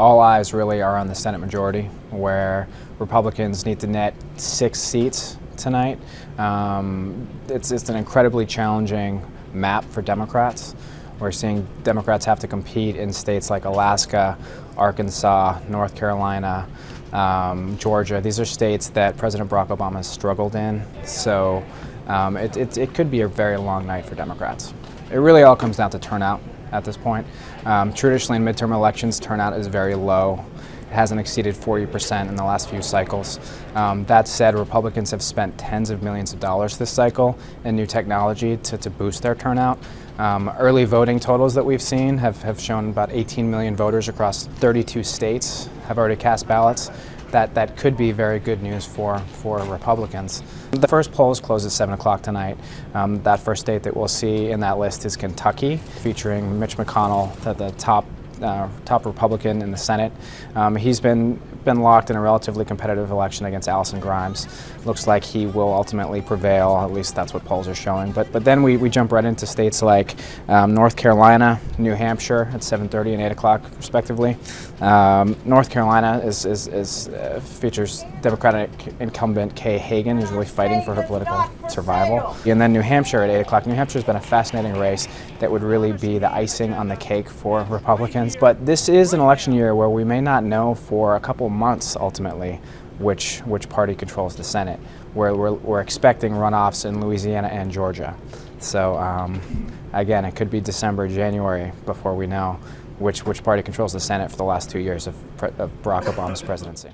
all eyes really are on the Senate majority, where Republicans need to net 6 seats tonight. It's an incredibly challenging map for Democrats. We're seeing Democrats have to compete in states like Alaska, Arkansas, North Carolina, Georgia. These are states that President Barack Obama has struggled in, so it could be a very long night for Democrats. It really all comes down to turnout at this point. Traditionally in midterm elections, turnout is very low. It hasn't exceeded 40% in the last few cycles. That said, Republicans have spent tens of millions of dollars this cycle in new technology to boost their turnout. Early voting totals that we've seen have shown about 18 million voters across 32 states have already cast ballots. That could be very good news for Republicans. The first polls close at 7 o'clock tonight. That first state that we'll see in that list is Kentucky, featuring Mitch McConnell, the top Republican in the Senate. He's been locked in a relatively competitive election against Allison Grimes. Looks like he will ultimately prevail, at least that's what polls are showing. But then we jump right into states like North Carolina, New Hampshire at 7:30 and 8 o'clock respectively. North Carolina features Democratic incumbent Kay Hagan, who's really fighting for her political survival. And then New Hampshire at 8 o'clock. New Hampshire's been a fascinating race that would really be the icing on the cake for Republicans. But this is an election year where we may not know for a couple months ultimately which party controls the Senate. We're expecting runoffs in Louisiana and Georgia. So again, it could be December, January before we know which party controls the Senate for the last 2 years of Barack Obama's presidency.